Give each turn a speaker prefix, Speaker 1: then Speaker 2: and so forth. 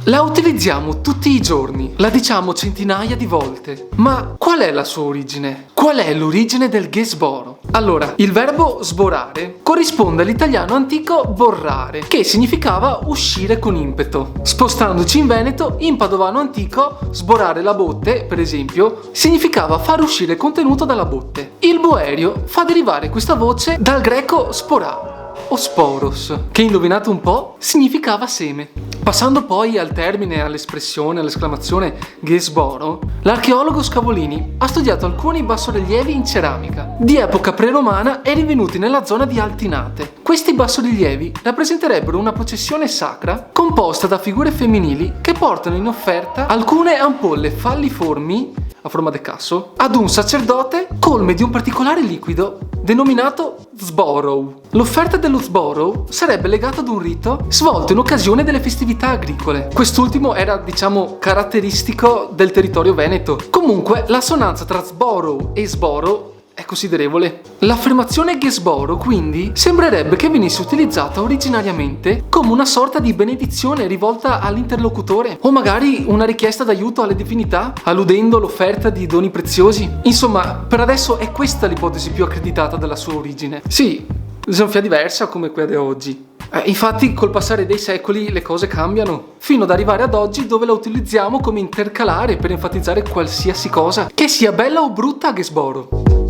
Speaker 1: La utilizziamo tutti i giorni, la diciamo centinaia di volte. Ma qual è la sua origine? Qual è l'origine del gesboro? Allora, il verbo sborare corrisponde all'italiano antico borrare, che significava uscire con impeto. Spostandoci in Veneto, in padovano antico, sborare la botte, per esempio, significava far uscire contenuto dalla botte. Il boerio fa derivare questa voce dal greco sporà o sporos, che indovinate un po' significava seme. Passando poi al termine, all'espressione, all'esclamazione gesboro, l'archeologo Scavolini ha studiato alcuni bassorilievi in ceramica di epoca preromana e rinvenuti nella zona di Altinate. Questi bassorilievi rappresenterebbero una processione sacra composta da figure femminili che portano in offerta alcune ampolle falliformi a forma de casso ad un sacerdote colme di un particolare liquido denominato zborou. L'offerta dello zborou sarebbe legata ad un rito svolto in occasione delle festività agricole. Quest'ultimo era, caratteristico del territorio veneto. Comunque, l'assonanza tra zborou e sboro è considerevole. L'affermazione gesboro, quindi, sembrerebbe che venisse utilizzata originariamente come una sorta di benedizione rivolta all'interlocutore, o magari una richiesta d'aiuto alle divinità, alludendo all'offerta di doni preziosi. Insomma, per adesso è questa l'ipotesi più accreditata della sua origine. Sì, sgonfia diversa come quella di oggi. Infatti, col passare dei secoli le cose cambiano, fino ad arrivare ad oggi dove la utilizziamo come intercalare per enfatizzare qualsiasi cosa, che sia bella o brutta a gesboro.